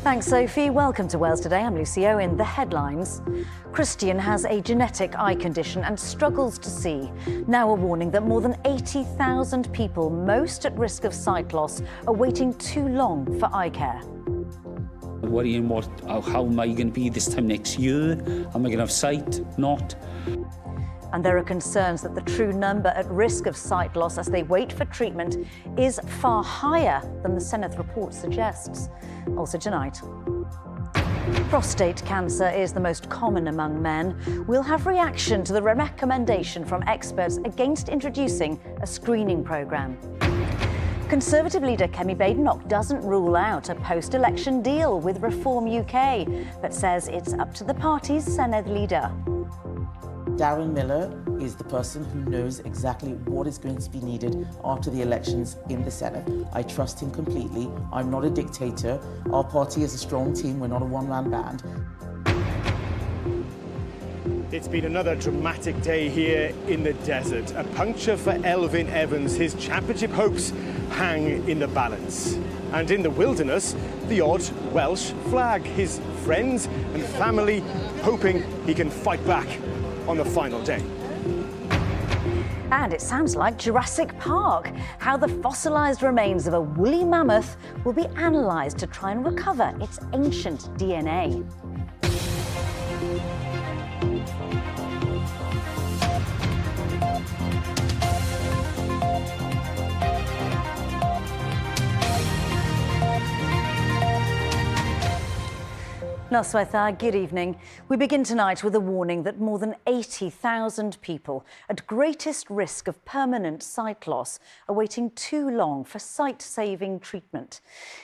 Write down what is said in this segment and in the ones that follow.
Thanks, Sophie. Welcome to Wales Today. I'm Lucio. In the headlines, Christian has a genetic eye condition and struggles to see. Now a warning that more than 80,000 people, most at risk of sight loss, are waiting too long for eye care. Worrying how am I going to be this time next year? Am I going to have sight? Not. And there are concerns that the true number at risk of sight loss as they wait for treatment is far higher than the Senedd report suggests. Also tonight, prostate cancer is the most common among men. We'll have reaction to the recommendation from experts against introducing a screening programme. Conservative leader Kemi Badenoch doesn't rule out a post-election deal with Reform UK, but says it's up to the party's Senedd leader. Darren Millar is the person who knows exactly what is going to be needed after the elections in the Senedd. I trust him completely. I'm not a dictator. Our party is a strong team. We're not a one-man band. It's been another dramatic day here in the desert. A puncture for Elfyn Evans. His championship hopes hang in the balance. And in the wilderness, the odd Welsh flag. His friends and family hoping he can fight back on the final day. And it sounds like Jurassic Park, how the fossilised remains of a woolly mammoth will be analysed to try and recover its ancient DNA. Noswaith, good evening. We begin tonight with a warning that more than 80,000 people at greatest risk of permanent sight loss are waiting too long for sight-saving treatment.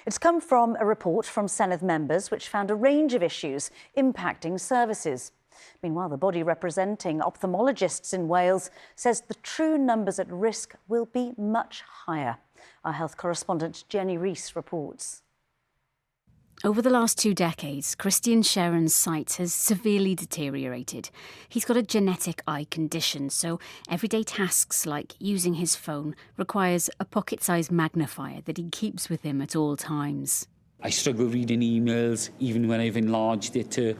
It's come from a report from Senedd members which found a range of issues impacting services. Meanwhile, the body representing ophthalmologists in Wales says the true numbers at risk will be much higher. Our health correspondent Jenny Rees reports. Over the last 2 decades, Christian Sharon's sight has severely deteriorated. He's got a genetic eye condition, so everyday tasks like using his phone requires a pocket-sized magnifier that he keeps with him at all times. I struggle reading emails, even when I've enlarged it to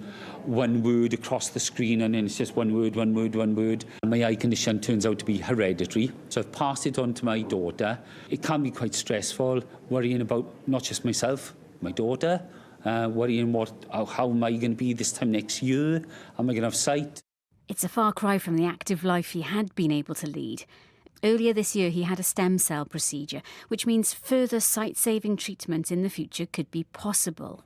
one word across the screen, and then it's just one word, one word, one word. My eye condition turns out to be hereditary, so I've passed it on to my daughter. It can be quite stressful, worrying about not just myself, my daughter, worrying how am I going to be this time next year? Am I going to have sight? It's a far cry from the active life he had been able to lead. Earlier this year, he had a stem cell procedure, which means further sight-saving treatment in the future could be possible.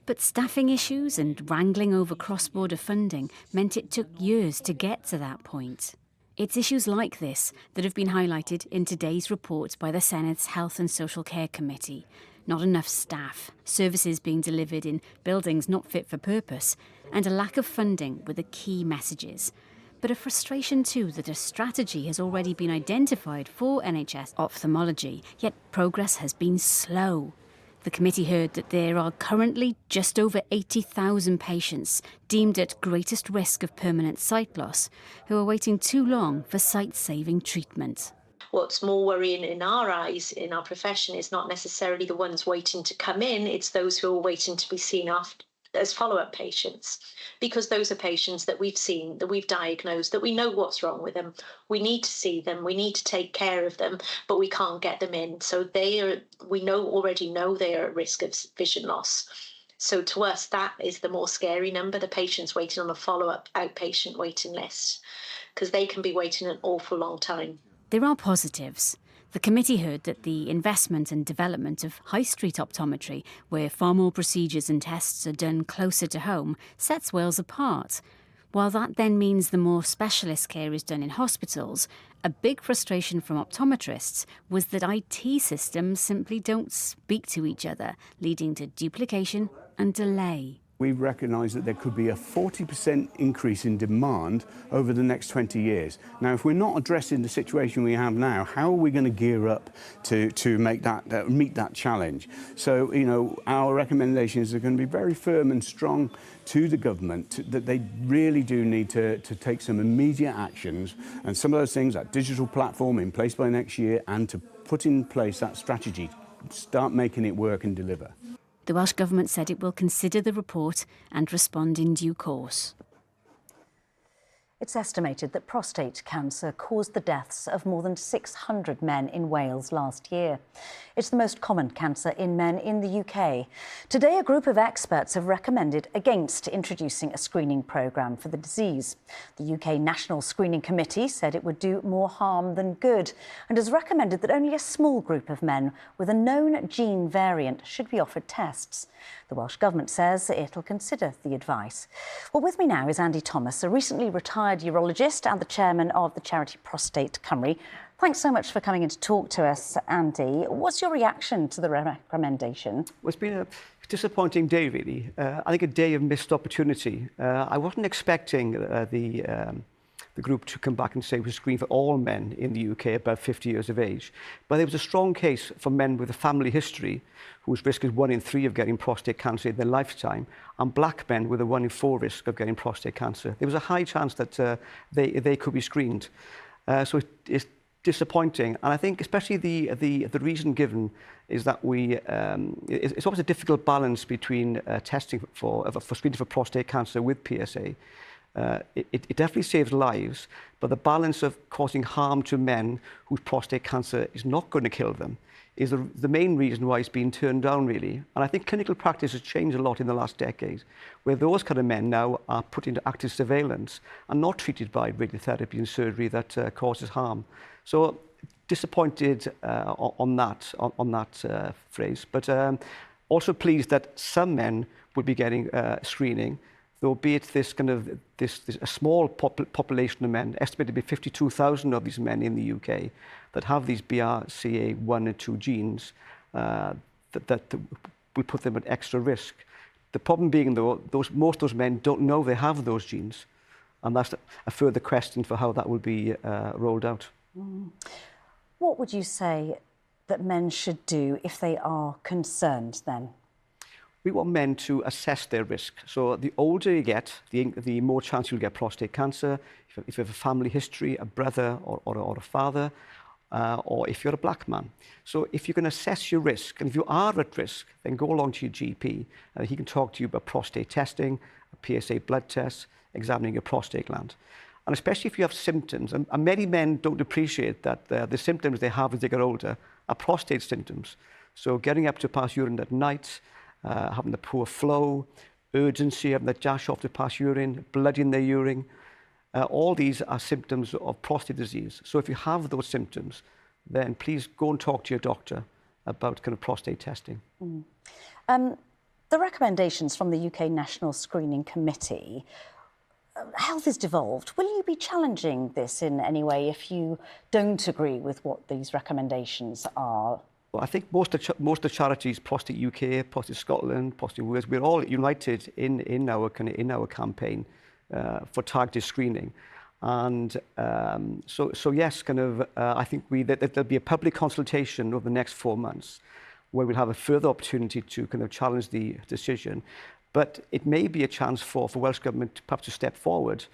But staffing issues and wrangling over cross-border funding meant it took years to get to that point. It's issues like this that have been highlighted in today's report by the Sennedd's Health and Social Care Committee. Not enough staff, services being delivered in buildings not fit for purpose, and a lack of funding were the key messages. But a frustration too that a strategy has already been identified for NHS ophthalmology, yet progress has been slow. The committee heard that there are currently just over 80,000 patients deemed at greatest risk of permanent sight loss who are waiting too long for sight-saving treatment. What's more worrying in our eyes, in our profession, is not necessarily the ones waiting to come in, it's those who are waiting to be seen after as follow-up patients, because those are patients that we've seen, that we've diagnosed, that we know what's wrong with them. We need to see them, we need to take care of them, but we can't get them in. So we already know they are at risk of vision loss. So to us, that is the more scary number, the patients waiting on a follow-up outpatient waiting list, because they can be waiting an awful long time. There are positives. The committee heard that the investment and development of high street optometry, where far more procedures and tests are done closer to home, sets Wales apart. While that then means the more specialist care is done in hospitals, a big frustration from optometrists was that IT systems simply don't speak to each other, leading to duplication and delay. We recognise that there could be a 40% increase in demand over the next 20 years. Now, if we're not addressing the situation we have now, how are we going to gear up to meet that challenge? So, our recommendations are going to be very firm and strong to the government that they really do need to take some immediate actions, and some of those things, that digital platform in place by next year, and to put in place that strategy, start making it work and deliver. The Welsh Government said it will consider the report and respond in due course. It's estimated that prostate cancer caused the deaths of more than 600 men in Wales last year. It's the most common cancer in men in the UK. Today, a group of experts have recommended against introducing a screening programme for the disease. The UK National Screening Committee said it would do more harm than good and has recommended that only a small group of men with a known gene variant should be offered tests. The Welsh Government says it'll consider the advice. Well, with me now is Andy Thomas, a recently retired urologist and the chairman of the charity Prostate Cymru. Thanks so much for coming in to talk to us, Andy. What's your reaction to the recommendation? Well, it's been a disappointing day, really. I think a day of missed opportunity. I wasn't expecting the group to come back and say we screen for all men in the UK above 50 years of age. But there was a strong case for men with a family history whose risk is 1 in 3 of getting prostate cancer in their lifetime, and black men with a 1 in 4 risk of getting prostate cancer. There was a high chance that they could be screened. So it's disappointing, and I think especially the reason given is that it's always a difficult balance between testing for screening for prostate cancer with PSA. It definitely saves lives, but the balance of causing harm to men whose prostate cancer is not going to kill them is the main reason why it's been turned down, really. And I think clinical practice has changed a lot in the last decade, where those kind of men now are put into active surveillance and not treated by radiotherapy and surgery that causes harm. So disappointed on that phrase, but also pleased that some men would be getting screening, though be it this a small population of men, estimated to be 52,000 of these men in the UK, that have these BRCA1 and 2 genes that would put them at extra risk. The problem being, though, most of those men don't know they have those genes, and that's a further question for how that will be rolled out. What would you say that men should do if they are concerned then? We want men to assess their risk. So the older you get, the more chance you'll get prostate cancer. If you have a family history, a brother or a father, or if you're a black man. So if you can assess your risk, and if you are at risk, then go along to your GP, and he can talk to you about prostate testing, a PSA blood test, examining your prostate gland. And especially if you have symptoms, and many men don't appreciate that the symptoms they have as they get older are prostate symptoms. So getting up to pass urine at night, having the poor flow, urgency, having the dash off to pass urine, blood in their urine, all these are symptoms of prostate disease. So if you have those symptoms, then please go and talk to your doctor about kind of prostate testing. The recommendations from the UK National Screening Committee, health is devolved. Will you be challenging this in any way if you don't agree with what these recommendations are? Well, I think most of the charities, Prostate UK, Prostate Scotland, Prostate Wales, we're all united in our campaign for targeted screening, and so yes, I think there'll be a public consultation over the next 4 months, where we'll have a further opportunity to kind of challenge the decision, but it may be a chance for Welsh Government perhaps to step forward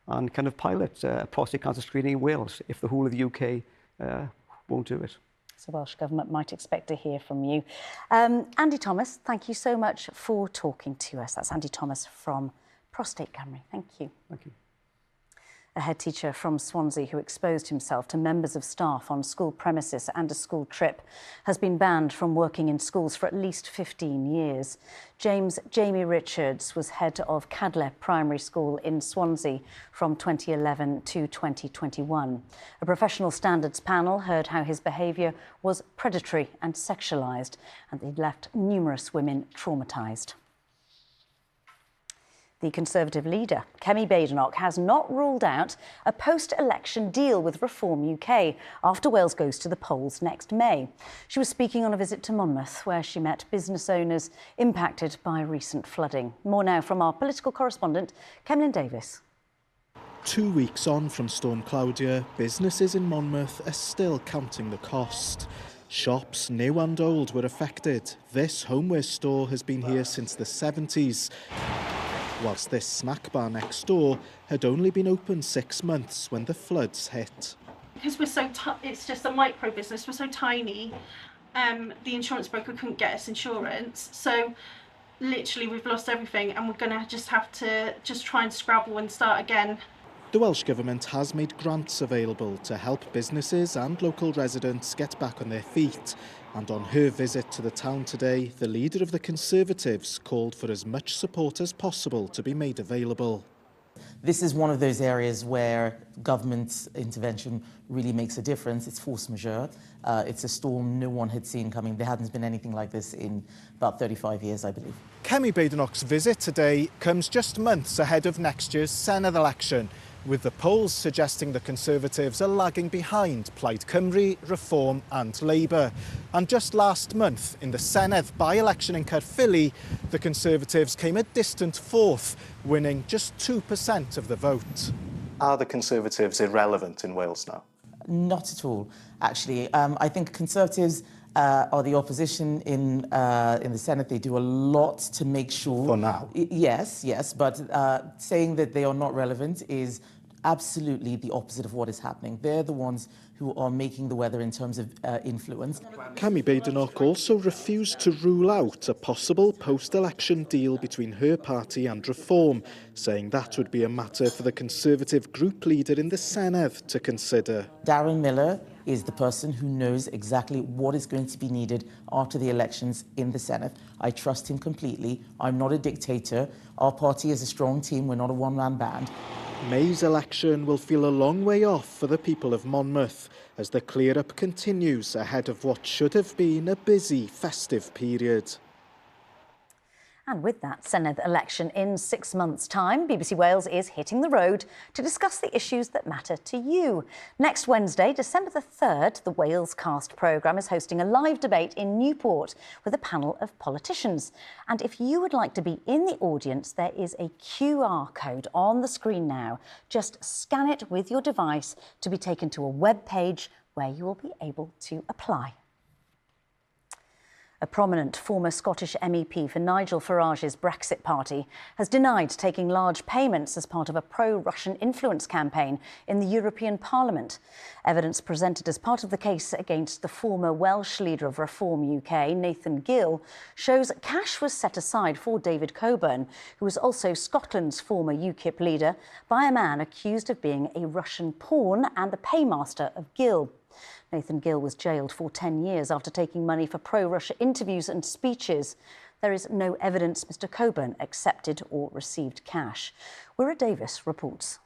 and kind of pilot prostate cancer screening in Wales if the whole of the UK won't do it. So Welsh Government might expect to hear from you. Andy Thomas, thank you so much for talking to us. That's Andy Thomas from Prostate Cymru. Thank you. Thank you. A head teacher from Swansea who exposed himself to members of staff on school premises and a school trip has been banned from working in schools for at least 15 years. Jamie Richards was head of Cadle Primary School in Swansea from 2011 to 2021. A professional standards panel heard how his behaviour was predatory and sexualised, and he'd left numerous women traumatised. The Conservative leader, Kemi Badenoch, has not ruled out a post-election deal with Reform UK after Wales goes to the polls next May. She was speaking on a visit to Monmouth, where she met business owners impacted by recent flooding. More now from our political correspondent, Cemlyn Davis. 2 weeks on from Storm Claudia, businesses in Monmouth are still counting the cost. Shops, new and old, were affected. This homeware store has been here since the 70s. Whilst this snack bar next door had only been open 6 months when the floods hit. Because we're so it's just a micro business, we're so tiny, the insurance broker couldn't get us insurance. So literally we've lost everything, and we're going to just have to try and scrabble and start again. The Welsh Government has made grants available to help businesses and local residents get back on their feet. And on her visit to the town today, the leader of the Conservatives called for as much support as possible to be made available. This is one of those areas where government intervention really makes a difference. It's force majeure. It's a storm no one had seen coming. There hadn't been anything like this in about 35 years, I believe. Kemi Badenoch's visit today comes just months ahead of next year's Senedd election, with the polls suggesting the Conservatives are lagging behind Plaid Cymru, Reform and Labour. And just last month, in the Senedd by-election in Caerphilly, the Conservatives came a distant fourth, winning just 2% of the vote. Are the Conservatives irrelevant in Wales now? Not at all, actually. I think Conservatives are the opposition in the Senate. They do a lot to make sure... For now? Yes, but saying that they are not relevant is absolutely the opposite of what is happening. They're the ones who are making the weather in terms of influence. Kemi Badenoch also refused to rule out a possible post-election deal between her party and Reform, saying that would be a matter for the Conservative group leader in the Senedd to consider. Darren Millar is the person who knows exactly what is going to be needed after the elections in the Senedd. I trust him completely. I'm not a dictator. Our party is a strong team. We're not a one-man band. May's election will feel a long way off for the people of Monmouth as the clear-up continues ahead of what should have been a busy festive period. And with that Senedd election in 6 months' time, BBC Wales is hitting the road to discuss the issues that matter to you. Next Wednesday, December the 3rd, the Wales Cast programme is hosting a live debate in Newport with a panel of politicians. And if you would like to be in the audience, there is a QR code on the screen now. Just scan it with your device to be taken to a web page where you will be able to apply. A prominent former Scottish MEP for Nigel Farage's Brexit party has denied taking large payments as part of a pro-Russian influence campaign in the European Parliament. Evidence presented as part of the case against the former Welsh leader of Reform UK, Nathan Gill, shows cash was set aside for David Coburn, who was also Scotland's former UKIP leader, by a man accused of being a Russian pawn and the paymaster of Gill. Nathan Gill was jailed for 10 years after taking money for pro-Russia interviews and speeches. There is no evidence Mr Coburn accepted or received cash. Wirra Davis reports.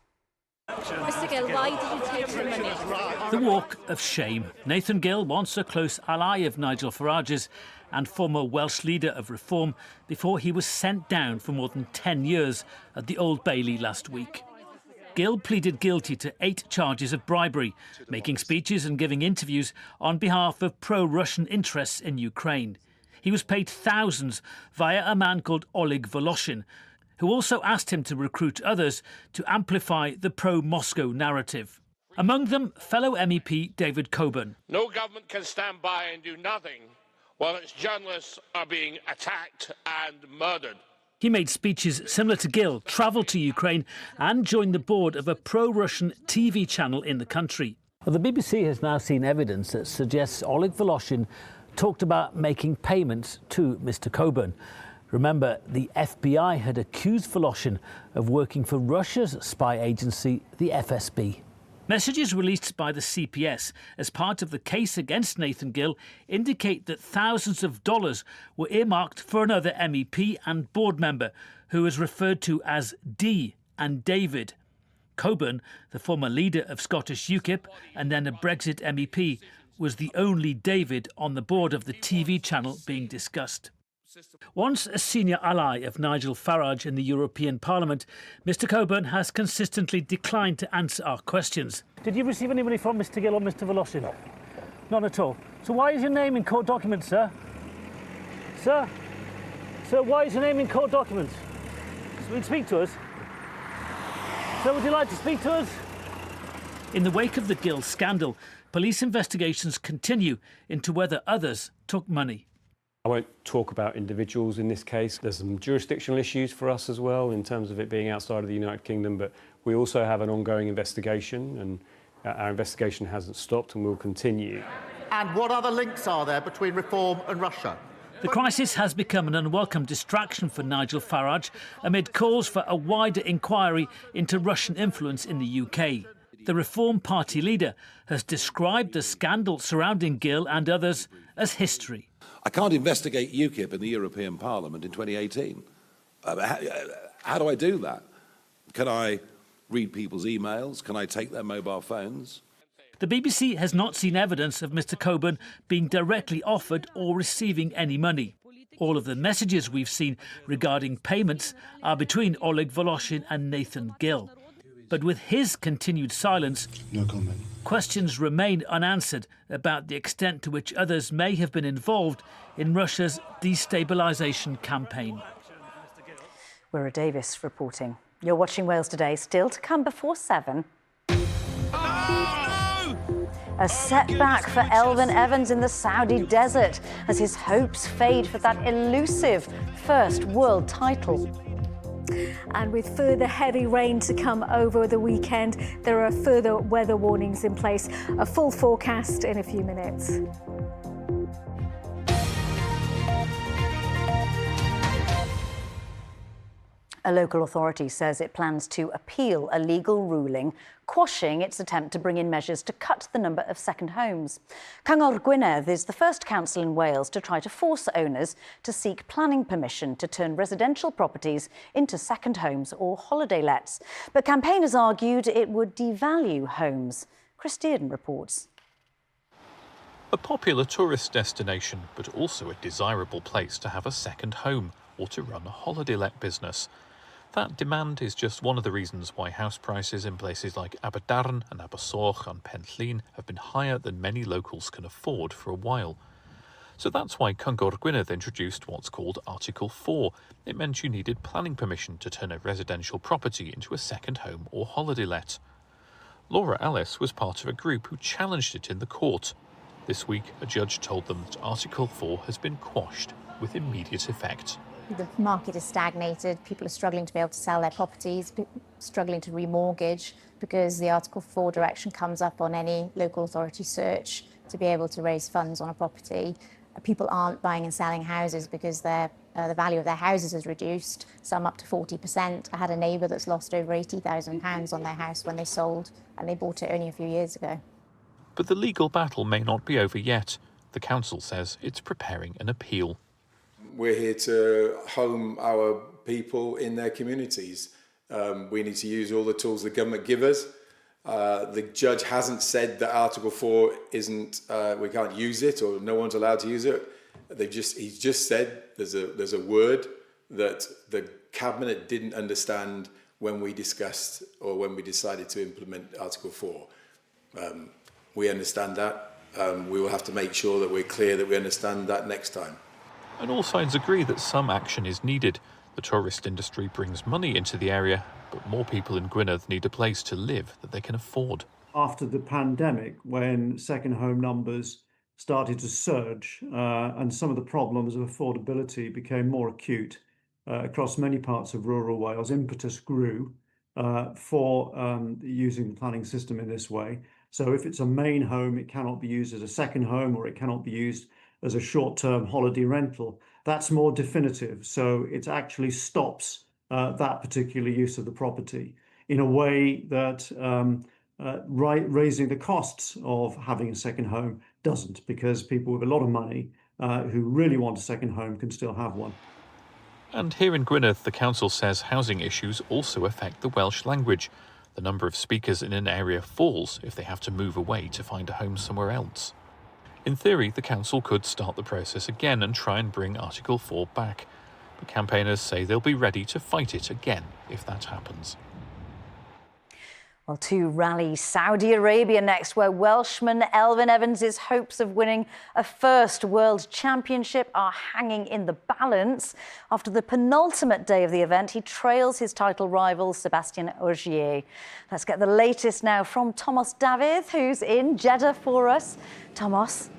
Mr Gill, why did you take the money? The walk of shame. Nathan Gill, once a close ally of Nigel Farage's and former Welsh leader of Reform, before he was sent down for more than 10 years at the Old Bailey last week. Gill pleaded guilty to 8 charges of bribery, making speeches and giving interviews on behalf of pro-Russian interests in Ukraine. He was paid thousands via a man called Oleg Voloshin, who also asked him to recruit others to amplify the pro-Moscow narrative. Among them, fellow MEP David Coburn. No government can stand by and do nothing while its journalists are being attacked and murdered. He made speeches similar to Gill, travelled to Ukraine and joined the board of a pro-Russian TV channel in the country. Well, the BBC has now seen evidence that suggests Oleg Voloshin talked about making payments to Mr Coburn. Remember, the FBI had accused Voloshin of working for Russia's spy agency, the FSB. Messages released by the CPS as part of the case against Nathan Gill indicate that thousands of dollars were earmarked for another MEP and board member who is referred to as D and David. Coburn, the former leader of Scottish UKIP and then a Brexit MEP, was the only David on the board of the TV channel being discussed. Once a senior ally of Nigel Farage in the European Parliament, Mr Coburn has consistently declined to answer our questions. Did you receive any money from Mr Gill or Mr Voloshin? None at all. So why is your name in court documents, sir? Sir? Sir, why is your name in court documents? So you can speak to us? Sir, would you like to speak to us? In the wake of the Gill scandal, police investigations continue into whether others took money. I won't talk about individuals in this case. There's some jurisdictional issues for us as well in terms of it being outside of the United Kingdom, but we also have an ongoing investigation and our investigation hasn't stopped and will continue. And what other links are there between reform and Russia? The crisis has become an unwelcome distraction for Nigel Farage amid calls for a wider inquiry into Russian influence in the UK. The Reform Party leader has described the scandal surrounding Gill and others as history. I can't investigate UKIP in the European Parliament in 2018. How do I do that? Can I read people's emails? Can I take their mobile phones? The BBC has not seen evidence of Mr Coburn being directly offered or receiving any money. All of the messages we've seen regarding payments are between Oleg Voloshin and Nathan Gill. But with his continued silence, no comment. Questions remain unanswered about the extent to which others may have been involved in Russia's destabilisation campaign. Wira Davis reporting. You're watching Wales Today. Still to come before 7. A setback for Elfyn Evans in the Saudi desert as his hopes fade for that elusive first world title. And with further heavy rain to come over the weekend, there are further weather warnings in place. A full forecast in a few minutes. A local authority says it plans to appeal a legal ruling quashing its attempt to bring in measures to cut the number of second homes. Cyngor Gwynedd is the first council in Wales to try to force owners to seek planning permission to turn residential properties into second homes or holiday lets. But campaigners argued it would devalue homes. Chris Dearden reports. A popular tourist destination, but also a desirable place to have a second home or to run a holiday let business. That demand is just one of the reasons why house prices in places like Aberdaron and Abersoch and Penllyn have been higher than many locals can afford for a while. So that's why Cyngor Gwynedd introduced what's called Article 4. It meant you needed planning permission to turn a residential property into a second home or holiday let. Laura Ellis was part of a group who challenged it in the court. This week, a judge told them that Article 4 has been quashed with immediate effect. The market is stagnated, people are struggling to be able to sell their properties, struggling to remortgage because the Article 4 direction comes up on any local authority search to be able to raise funds on a property. People aren't buying and selling houses because the value of their houses is reduced, some up to 40%. I had a neighbour that's lost over £80,000 on their house when they sold, and they bought it only a few years ago. But the legal battle may not be over yet. The council says it's preparing an appeal. We're here to home our people in their communities. We need to use all the tools the government give us. The judge hasn't said that Article 4 isn't, we can't use it or no one's allowed to use it. He's just said there's a word that the Cabinet didn't understand when we discussed or when we decided to implement Article 4. We understand that. We will have to make sure that we're clear that we understand that next time. And all sides agree that some action is needed. The tourist industry brings money into the area, but more people in Gwynedd need a place to live that they can afford. After the pandemic, when second home numbers started to surge and some of the problems of affordability became more acute across many parts of rural Wales, impetus grew for using the planning system in this way. So if it's a main home, it cannot be used as a second home or it cannot be used as a short-term holiday rental. That's more definitive. So it actually stops that particular use of the property in a way that raising the costs of having a second home doesn't, because people with a lot of money who really want a second home can still have one. And here in Gwynedd, the council says housing issues also affect the Welsh language. The number of speakers in an area falls if they have to move away to find a home somewhere else. In theory, the council could start the process again and try and bring Article 4 back. But campaigners say they'll be ready to fight it again if that happens. Well, to rally Saudi Arabia next, where Welshman Elfyn Evans' hopes of winning a first World Championship are hanging in the balance. After the penultimate day of the event, he trails his title rival, Sebastian Ogier. Let's get the latest now from Thomas David, who's in Jeddah for us. Thomas.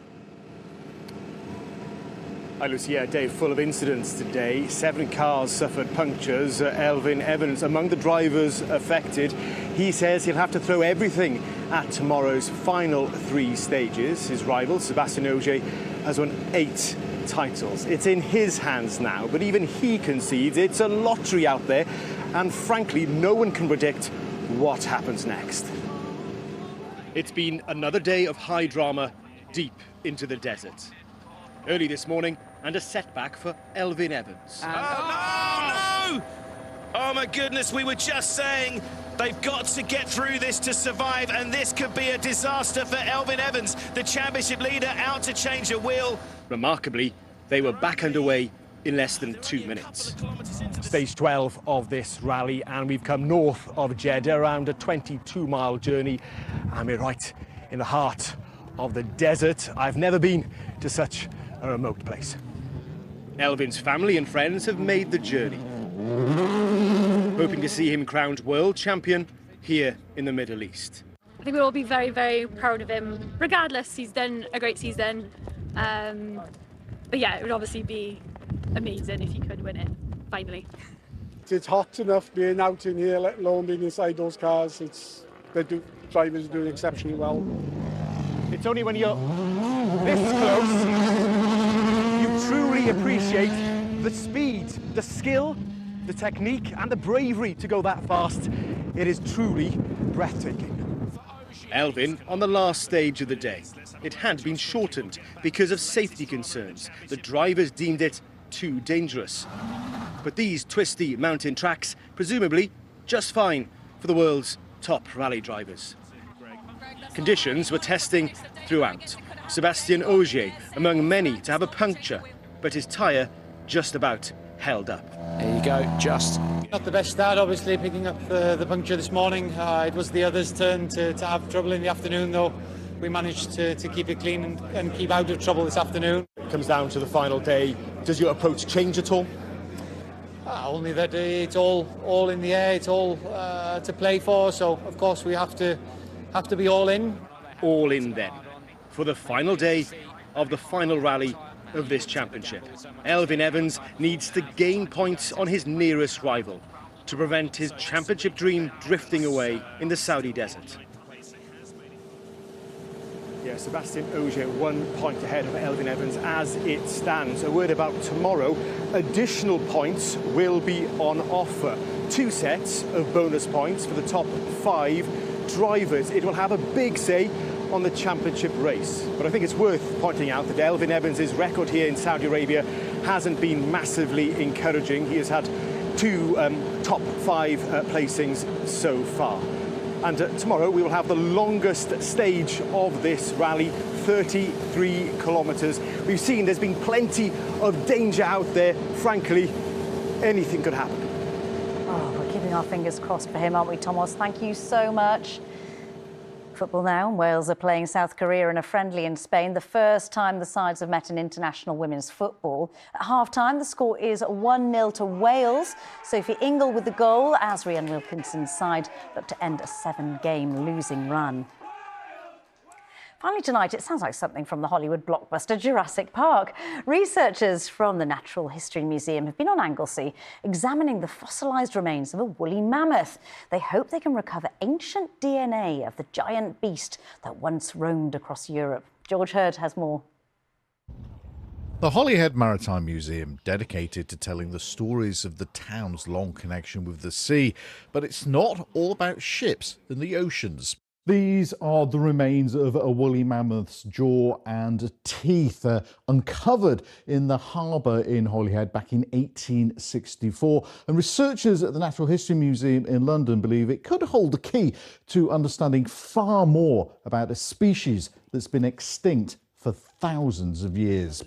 Hi, Lucy. A day full of incidents today. 7 cars suffered punctures. Elfyn Evans, among the drivers affected, he says he'll have to throw everything at tomorrow's final 3 stages. His rival, Sebastian Ogier, has won 8 titles. It's in his hands now, but even he concedes it's a lottery out there, and frankly, no one can predict what happens next. It's been another day of high drama deep into the desert. Early this morning, and a setback for Elfyn Evans. No! Oh my goodness, we were just saying they've got to get through this to survive, and this could be a disaster for Elfyn Evans, the championship leader, out to change a wheel. Remarkably, they were back underway in less than 2 minutes. Stage 12 of this rally, and we've come north of Jeddah, around a 22-mile journey, and we're right in the heart of the desert. I've never been to such a remote place. Elfyn's family and friends have made the journey, hoping to see him crowned world champion here in the Middle East. I think we'll all be very, very proud of him. Regardless, he's done a great season. But yeah, it would obviously be amazing if he could win it, finally. It's hot enough being out in here, let alone being inside those cars. Drivers are doing exceptionally well. It's only when you're this close you truly appreciate the speed, the skill, the technique and the bravery to go that fast. It is truly breathtaking. Elfyn on the last stage of the day. It had been shortened because of safety concerns. The drivers deemed it too dangerous. But these twisty mountain tracks, presumably just fine for the world's top rally drivers. Conditions were testing throughout. Sebastian Ogier among many to have a puncture, but his tyre just about held up. There you go, just. Not the best start, obviously, picking up the puncture this morning. It was the others' turn to have trouble in the afternoon, though. We managed to keep it clean and keep out of trouble this afternoon. It comes down to the final day. Does your approach change at all? Only that it's all in the air, it's all to play for, so of course we have to be all in. All in then, for the final day of the final rally of this championship. Elfyn Evans needs to gain points on his nearest rival to prevent his championship dream drifting away in the Saudi desert. Yeah, Sebastian Ogier 1 point ahead of Elfyn Evans as it stands. A word about tomorrow. Additional points will be on offer. 2 sets of bonus points for the top 5 drivers. It will have a big say on the championship race. But I think it's worth pointing out that Elfyn Evans' record here in Saudi Arabia hasn't been massively encouraging. He has had 2 top 5 placings so far. And tomorrow we will have the longest stage of this rally, 33 kilometres. We've seen there's been plenty of danger out there. Frankly, anything could happen. Oh, we're keeping our fingers crossed for him, aren't we, Thomas? Thank you so much. Football now. Wales are playing South Korea in a friendly in Spain. The first time the sides have met in international women's football. At half-time, the score is 1-0 to Wales. Sophie Ingle with the goal as Rhian Wilkinson's side look to end a 7-game losing run. Finally tonight, it sounds like something from the Hollywood blockbuster Jurassic Park. Researchers from the Natural History Museum have been on Anglesey examining the fossilised remains of a woolly mammoth. They hope they can recover ancient DNA of the giant beast that once roamed across Europe. George Hurd has more. The Holyhead Maritime Museum, dedicated to telling the stories of the town's long connection with the sea. But it's not all about ships and the oceans. These are the remains of a woolly mammoth's jaw and teeth uncovered in the harbour in Holyhead back in 1864. And researchers at the Natural History Museum in London believe it could hold the key to understanding far more about a species that's been extinct for thousands of years.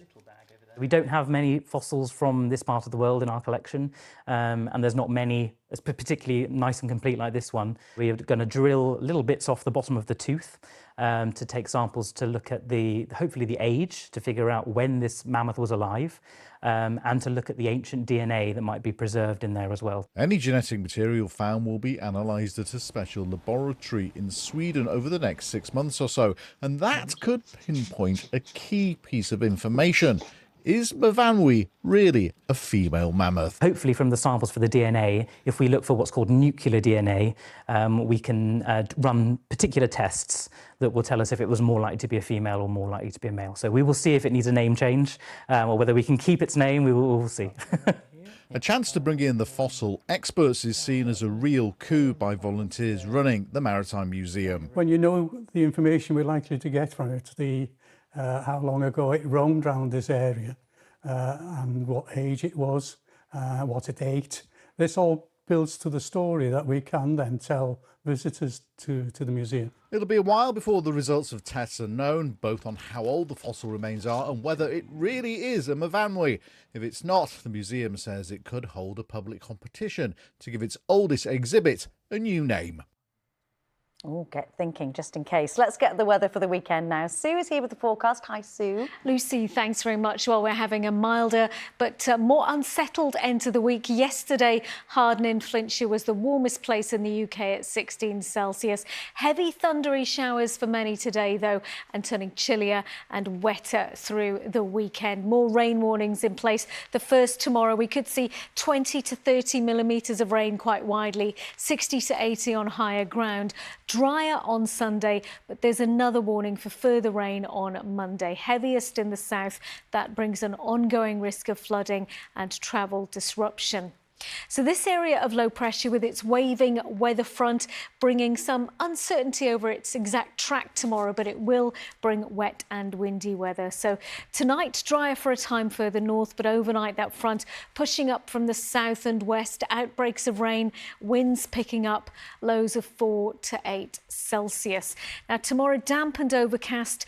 We don't have many fossils from this part of the world in our collection, and there's not many particularly nice and complete like this one. We're going to drill little bits off the bottom of the tooth to take samples to look at hopefully the age, to figure out when this mammoth was alive, and to look at the ancient DNA that might be preserved in there as well. Any genetic material found will be analysed at a special laboratory in Sweden over the next 6 months or so, and that could pinpoint a key piece of information. Is Mvanwi really a female mammoth? Hopefully from the samples for the DNA, if we look for what's called nuclear DNA, we can run particular tests that will tell us if it was more likely to be a female or more likely to be a male. So we will see if it needs a name change or whether we can keep its name, we'll see. A chance to bring in the fossil experts is seen as a real coup by volunteers running the Maritime Museum. When you know the information we're likely to get from it, how long ago it roamed around this area and what age it was, what it ate, this all builds to the story that we can then tell visitors to the museum. It'll be a while before the results of tests are known, both on how old the fossil remains are and whether it really is a Mvanwi. If it's not, the museum says it could hold a public competition to give its oldest exhibit a new name. Oh, get thinking, just in case. Let's get the weather for the weekend now. Sue is here with the forecast. Hi, Sue. Lucy, thanks very much. Well, we're having a milder but more unsettled end to the week. Yesterday, Harden in Flintshire was the warmest place in the UK at 16 Celsius. Heavy thundery showers for many today, though, and turning chillier and wetter through the weekend. More rain warnings in place. The first tomorrow, we could see 20 to 30 millimetres of rain quite widely, 60 to 80 on higher ground. Drier on Sunday, but there's another warning for further rain on Monday. Heaviest in the south. That brings an ongoing risk of flooding and travel disruption. So this area of low pressure with its waving weather front bringing some uncertainty over its exact track tomorrow, but it will bring wet and windy weather. So tonight, drier for a time further north, but overnight that front pushing up from the south and west, outbreaks of rain, winds picking up, lows of 4 to 8 Celsius. Now tomorrow, damp and overcast,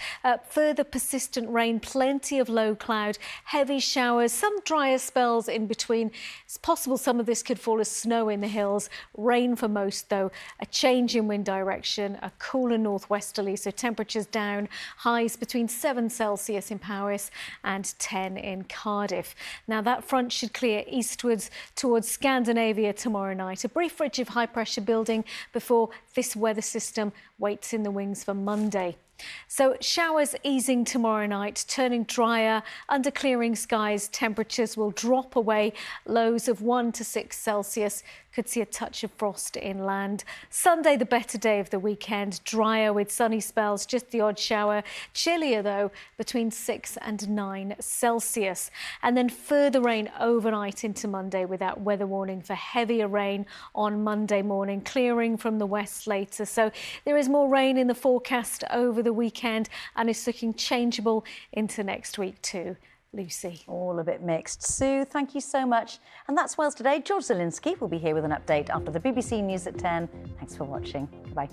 further persistent rain, plenty of low cloud, heavy showers, some drier spells in between. It's possible some of this could fall as snow in the hills. Rain for most, though. A change in wind direction, a cooler northwesterly, so temperatures down. Highs between 7 Celsius in Powys and 10 in Cardiff. Now, that front should clear eastwards towards Scandinavia tomorrow night. A brief ridge of high pressure building before this weather system waits in the wings for Monday. So showers easing tomorrow night, turning drier. Under clearing skies, temperatures will drop away. Lows of 1 to 6 Celsius. Could see a touch of frost inland. Sunday, the better day of the weekend. Drier with sunny spells, just the odd shower. Chillier, though, between 6 and 9 Celsius. And then further rain overnight into Monday with that weather warning for heavier rain on Monday morning. Clearing from the west later. So there is more rain in the forecast over the weekend and it's looking changeable into next week too. Lucy. All a bit mixed. Sue, thank you so much. And that's Wales Today. George Zielinski will be here with an update after the BBC News at 10. Thanks for watching. Goodbye.